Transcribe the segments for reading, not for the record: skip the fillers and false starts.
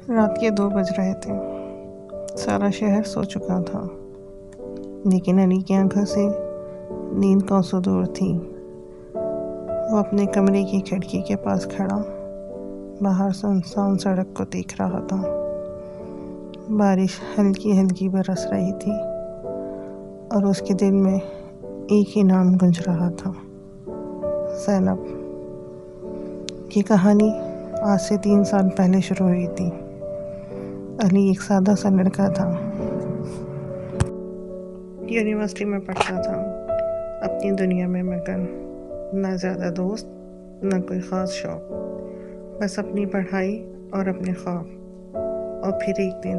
रात के 2 बज रहे थे। सारा शहर सो चुका था, लेकिन अली की आंखों से नींद कौन सो दूर थी। वो अपने कमरे की खिड़की के पास खड़ा बाहर सुनसान सड़क को देख रहा था। बारिश हल्की हल्की बरस रही थी और उसके दिल में एक ही नाम गूंज रहा था, ज़ैनब। ये कहानी आज से 3 साल पहले शुरू हुई थी। अली एक सादा सा लड़का था, यूनिवर्सिटी में पढ़ता था, अपनी दुनिया में मगन। ना ज़्यादा दोस्त, ना कोई ख़ास शौक, बस अपनी पढ़ाई और अपने ख्वाब। और फिर एक दिन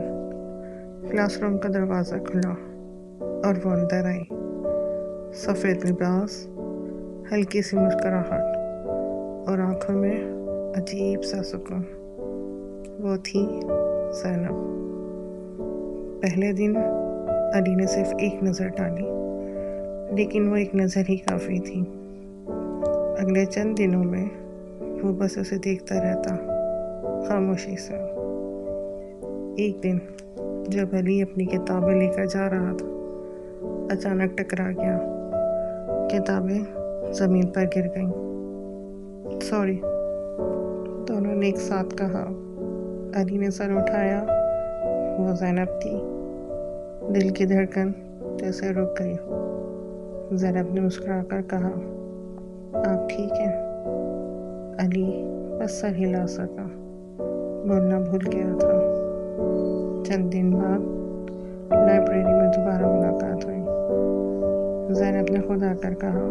क्लासरूम का दरवाज़ा खुला और वो अंदर आई। सफ़ेद लिबास, हल्की सी मुस्कुराहट और आँखों में अजीब सा सुकून। वो थी ज़ैनब। पहले दिन अली ने सिर्फ एक नज़र डाली, लेकिन वो एक नज़र ही काफ़ी थी। अगले चंद दिनों में वो बस उसे देखता रहता, खामोशी से। एक दिन जब अली अपनी किताबें लेकर जा रहा था, अचानक टकरा गया। किताबें ज़मीन पर गिर गईं। सॉरी, दोनों ने एक साथ कहा। अली ने सर उठाया। वो ज़ैनब थी। दिल की धड़कन जैसे रुक गई। ज़ैनब ने मुस्कुराकर कहा, आप ठीक हैं? अली बस सर हिला सका, बोलना भूल गया था। चंद दिन बाद लाइब्रेरी में दोबारा मुलाकात हुई। ज़ैनब ने खुद आकर कहा,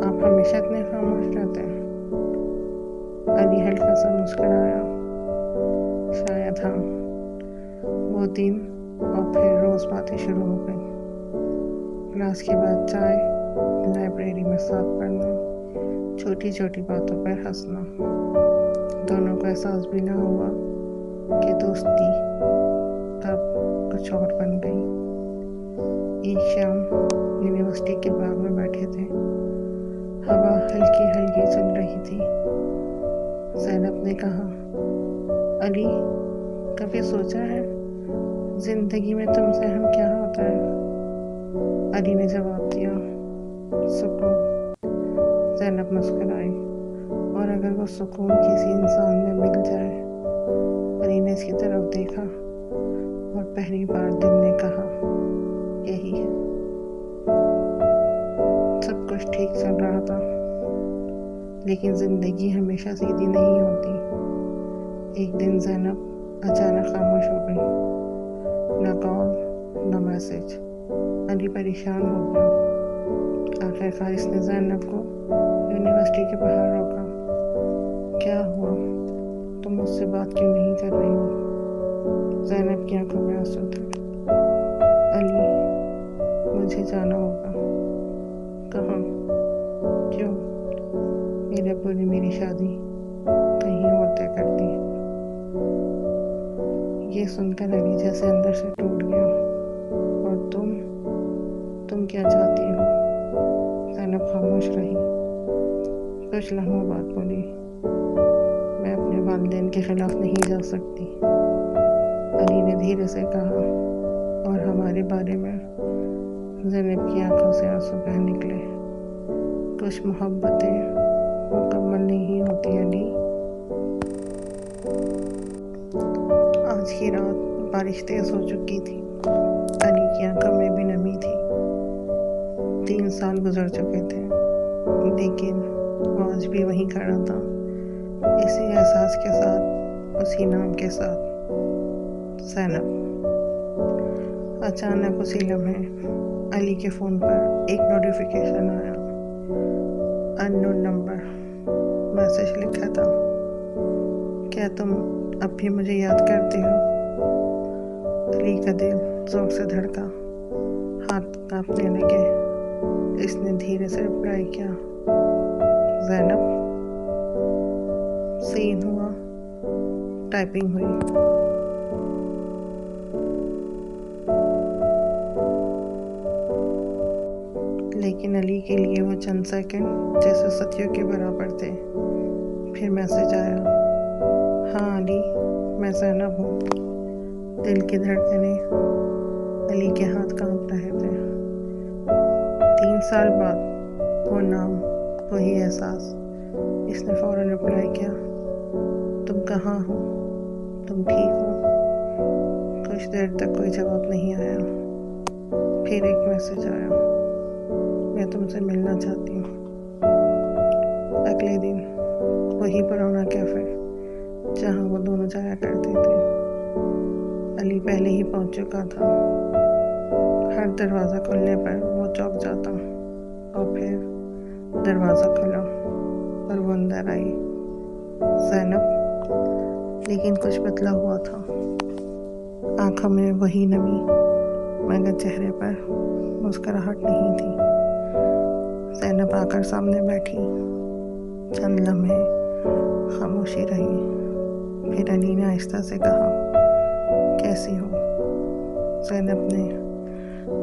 आप हमेशा इतने खामोश रहते हैं। अली हल्का सा मुस्कुराया। शायद हाँ। वो दिन और फिर रोज़ बातें शुरू हो गई। क्लास के बाद चाय, लाइब्रेरी में साथ पढ़ना, छोटी छोटी बातों पर हंसना। दोनों को एहसास भी ना हुआ कि दोस्ती अब कुछ और बन गई। एक शाम यूनिवर्सिटी के बाग में बैठे थे। हवा हल्की हल्की चल रही थी। ज़ैनब ने कहा, अली, कभी सोचा है जिंदगी में तुमसे हम क्या होता है? अली ने जवाब दिया, सुकून। ज़ैनब मुस्कुराई। और अगर वो सुकून किसी इंसान में मिल जाए? अली ने इसकी तरफ देखा और पहली बार दिल ने कहा, यही है। सब कुछ ठीक चल रहा था, लेकिन ज़िंदगी हमेशा सीधी नहीं होती। एक दिन ज़ैनब अचानक खामोश हो गई। ना कॉल, ना मैसेज। अली परेशान हो गया। आखिरकार इसने ज़ैनब को यूनिवर्सिटी के बाहर रोका। क्या हुआ? तुम मुझसे बात क्यों नहीं कर रही हो? ज़ैनब की आंखों में आंसू थे। अली, मुझे जाना होगा। कहाँ? क्यों? मेरे अब्बू ने मेरी शादी कहीं और तय कर दी। ये सुनकर अली जैसे अंदर से टूट गया। और तुम क्या चाहती हो? ज़ैनब खामोश रही। कुछ लम्हों बाद बोली, मैं अपने वालिदैन के खिलाफ नहीं जा सकती। अली ने धीरे से कहा, और हमारे बारे में? ज़ैनब की आंखों से आंसू बह निकले। कुछ मोहब्बतें मुकम्मल नहीं होती अली। आज की रात बारिश तेज हो चुकी थी। अली की आंखों में भी नमी थी। 3 साल गुजर चुके थे, लेकिन वो आज भी वहीं खड़ा था, इसी एहसास के साथ, उसी नाम के साथ, ज़ैनब। अचानक उसी लम्हे अली के फ़ोन पर एक नोटिफिकेशन आया। Unknown number. मैसेज लिखा था, क्या तुम अब भी मुझे याद करते हो? अली का दिल जोर से धड़का, हाथ कांपने लगे। इसने धीरे से रिप्लाई किया, ज़ैनब। सीन हुआ, टाइपिंग हुई। लेकिन अली के लिए वो चंद सेकंड जैसे सदियों के बराबर थे। फिर मैसेज आया, हाँ अली, मैं ज़ैनब हूँ। दिल की धड़कनें अली के हाथ कांप रहे थे। 3 साल बाद वो नाम, वही एहसास। इसने फ़ौरन रिप्लाई किया, तुम कहाँ हो, तुम ठीक हो? कुछ देर तक कोई जवाब नहीं आया। फिर एक मैसेज आया, मैं तुमसे मिलना चाहती हूँ। अगले दिन वही पुराना कैफ़े जहाँ वो दोनों जाया करते थे। अली पहले ही पहुँच चुका था। हर दरवाज़ा खुलने पर वो चौंक जाता और फिर दरवाज़ा खुला और वो अंदर आई। ज़ैनब, लेकिन कुछ बदला हुआ था। आँखों में वही नमी, मगर चेहरे पर मुस्कुराहट नहीं थी। ज़ैनब आकर सामने बैठी। चंद लम्हे खामोशी रही। फिर अली ने आहिस्ता से कहा, कैसी हो? ज़ैनब ने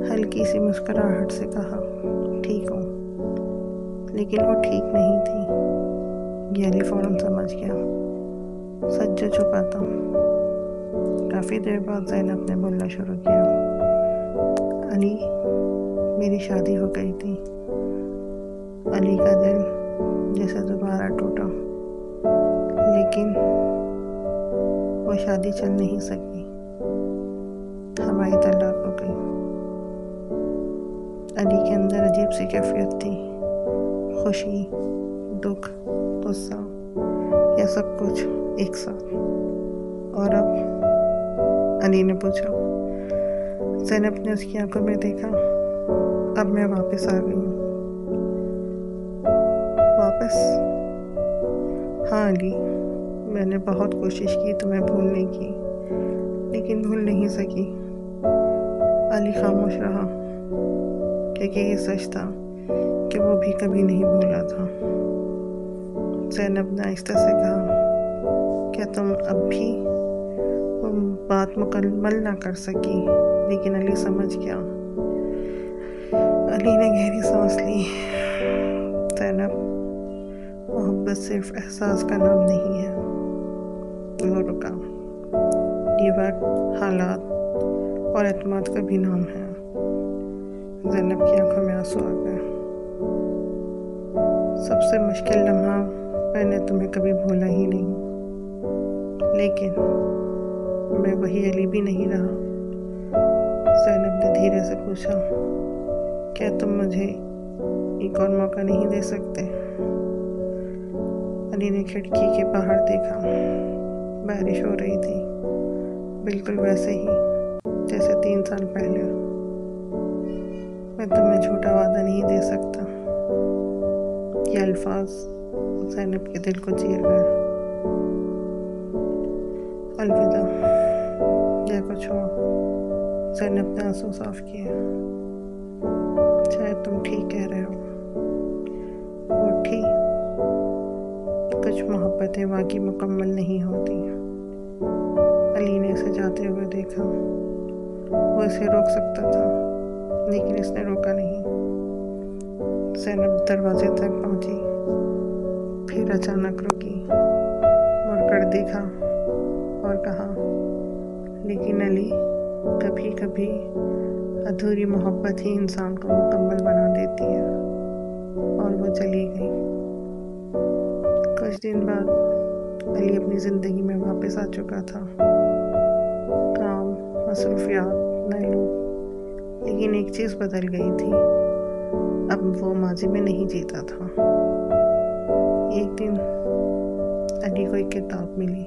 हल्की सी मुस्कुराहट से कहा, ठीक हूँ। लेकिन वो ठीक नहीं थी। ये अली फ़ौरन समझ गया। सच जो छुपा था। काफ़ी देर बाद ज़ैनब ने बोलना शुरू किया, अली, मेरी शादी हो गई थी। अली का दिल जैसे दोबारा टूटा, लेकिन वो शादी चल नहीं सकी। हमारी तलाक हो गई। अली के अंदर अजीब सी कैफियत थी, खुशी, दुख, गुस्सा, या सब कुछ एक साथ। और अब? अली ने पूछा। ज़ैनब ने उसकी आंखों में देखा। अब मैं वापस आ गई हूँ। वापस? हाँ अली, मैंने बहुत कोशिश की तुम्हें भूलने की, लेकिन भूल नहीं सकी। अली खामोश रहा, क्योंकि ये सच था कि वो भी कभी नहीं भूला था। ज़ैनब ने आहिस्ता से कहा, क्या तुम अब भी वो बात मुकम्मल ना कर सकी? लेकिन अली समझ गया। अली ने गहरी सांस ली। ज़ैनब, मोहब्बत सिर्फ एहसास का नाम नहीं है। वो रुका। ये वक्त, हालात और एतमाद का भी नाम है। ज़ैनब की आंखों में आंसू आ गए। सबसे मुश्किल लम्हा मैंने तुम्हें कभी भूला ही नहीं, लेकिन मैं वही अली भी नहीं रहा। ज़ैनब ने धीरे से पूछा, क्या तुम मुझे एक और मौका नहीं दे सकते? अली ने खिड़की के बाहर देखा। बारिश हो रही थी, बिल्कुल वैसे ही जैसे 3 साल पहले। मैं तुम्हें झूठा वादा नहीं दे सकता। ये अल्फाज ज़ैनब के दिल को चीर गए। अलविदा, या कुछ हो। ज़ैनब ने आंसू साफ किए। शायद तुम ठीक कह रहे हो। वो ठीक, कुछ मोहब्बतें वाकई मुकम्मल नहीं होती। अली ने इसे जाते हुए देखा। वो इसे रोक सकता था, लेकिन इसने रोका नहीं। ज़ैनब दरवाजे तक पहुंची, फिर अचानक रुकी, मुड़कर देखा और कहा, लेकिन अली, कभी कभी अधूरी मोहब्बत ही इंसान को मुकम्मल बना देती है। और वो चली गई। कुछ दिन बाद अली अपनी ज़िंदगी में वापस आ चुका था। काम, मसरूफियात, नए लोग, लेकिन एक चीज़ बदल गई थी। अब वो माजी में नहीं जीता था। एक दिन अली को एक किताब मिली,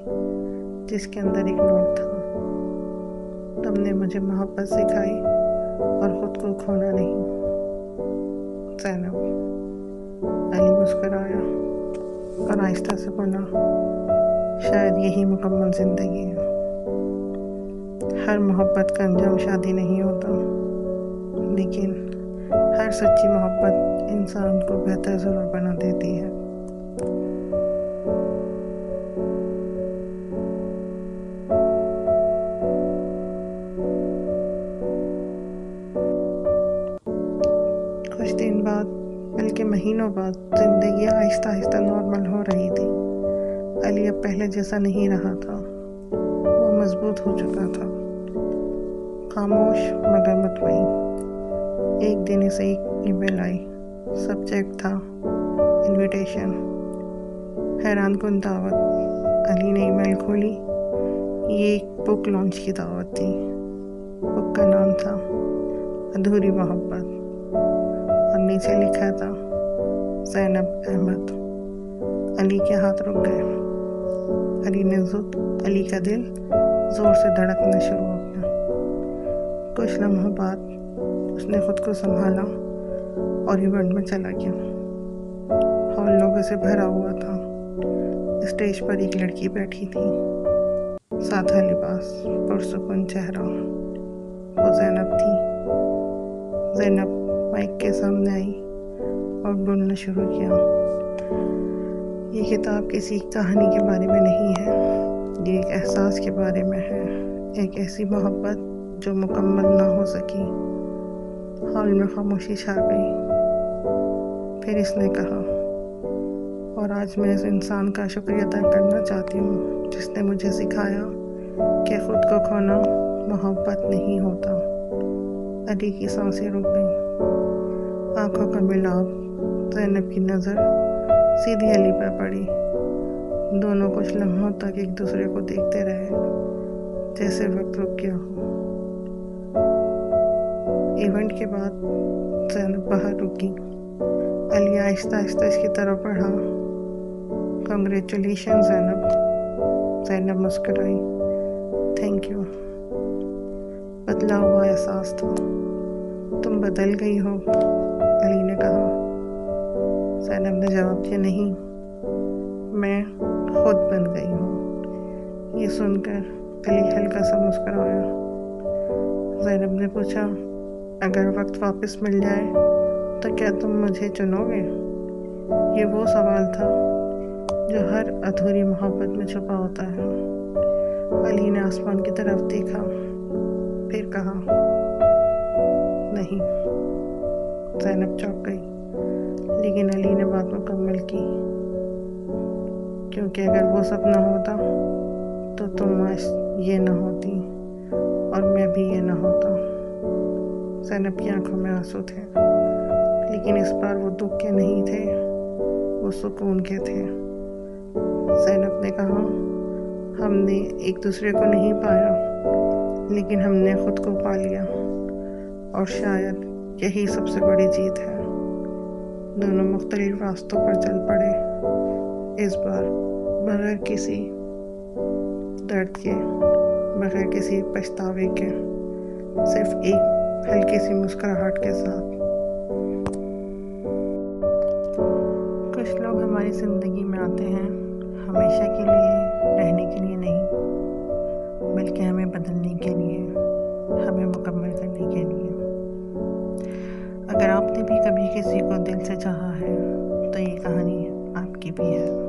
जिसके अंदर एक नोट था, तुमने मुझे मोहब्बत सिखाई और ख़ुद को खोना नहीं। ज़ैनब। अली मुस्कुराया और आहिस्ता से बोला, शायद यही मुकम्मल ज़िंदगी है। हर मोहब्बत का अंजाम शादी नहीं होता, लेकिन हर सच्ची मोहब्बत इंसान को बेहतर ज़रूर बना देती है। कुछ दिन बाद, बल्कि महीनों बाद, ज़िंदगी आहिस्ता आहिस्ता नॉर्मल हो रही थी। अली अब पहले जैसा नहीं रहा था। वो मजबूत हो चुका था, खामोश मगर मुतमईन। एक दिन इसे एक ईमेल आई। सब्जेक्ट था इनविटेशन, हैरान कुन दावत। अली ने ईमेल खोली। ये एक बुक लॉन्च की दावत थी। बुक का नाम था अधूरी मोहब्बत और नीचे लिखा था ज़ैनब अहमद। अली के हाथ रुक गए। अली का दिल जोर से धड़कना शुरू हो गया। कुछ लम्हों बाद उसने खुद को संभाला और इवेंट में चला गया। हॉल लोगों से भरा हुआ था। स्टेज पर एक लड़की बैठी थी, सादा लिबास, पुरसुकून चेहरा। वो ज़ैनब थी। ज़ैनब माइक के सामने आई और बोलना शुरू किया। ये किताब किसी कहानी के बारे में नहीं है, ये एक एहसास के बारे में है। एक ऐसी मोहब्बत जो मुकम्मल ना हो सकी। हॉल में खामोशी छा गई। फिर इसने कहा, और आज मैं इस इंसान का शुक्रिया अदा करना चाहती हूँ जिसने मुझे सिखाया कि खुद को खोना मोहब्बत नहीं होता। अली की सांसें रुक गईं। आंखों का मिलाप। ज़ैनब की नज़र सीधी अली पर पड़ी। दोनों कुछ लम्हों तक एक दूसरे को देखते रहे, जैसे वक्त रुक गया हो। इवेंट के बाद ज़ैनब बाहर रुकी। अली आहिस्ता आहिस्ता इसकी तरफ बढ़ा। कंग्रेचुलेशन ज़ैनब। ज़ैनब मुस्कुराई। Thank you. बदला हुआ एहसास था। तुम बदल गई हो, अली ने कहा। ज़ैनब ने जवाब दिया, नहीं, मैं खुद बन गई हूँ। ये सुनकर अली हल्का सा मुस्कुराया। ज़ैनब ने पूछा, अगर वक्त वापस मिल जाए तो क्या तुम मुझे चुनोगे? ये वो सवाल था जो हर अधूरी मोहब्बत में छुपा होता है। अली ने आसमान की तरफ देखा, फिर कहा, नहीं। ज़ैनब चौंक गई, लेकिन अली ने बात मुकम्मल की, क्योंकि अगर वो सपना होता तो तुम आज ये ना होती और मैं भी ये ना होता। ज़ैनब की आंखों में आंसू थे, लेकिन इस बार वो दुख के नहीं थे, वो सुकून के थे। ज़ैनब ने कहा, हमने एक दूसरे को नहीं पाया, लेकिन हमने खुद को पा लिया, और शायद यही सबसे बड़ी जीत है। दोनों मुख्तलिफ रास्तों पर चल पड़े, इस बार बगैर किसी दर्द के, बगैर किसी पछतावे के, सिर्फ एक हल्की सी मुस्कुराहट के साथ। कुछ लोग हमारी ज़िंदगी में आते हैं हमेशा के लिए, रहने के लिए नहीं, बल्कि हमें बदलने के लिए, हमें मुकम्मल करने के लिए। अगर आपने भी कभी किसी को दिल से चाहा है तो ये कहानी आपकी भी है।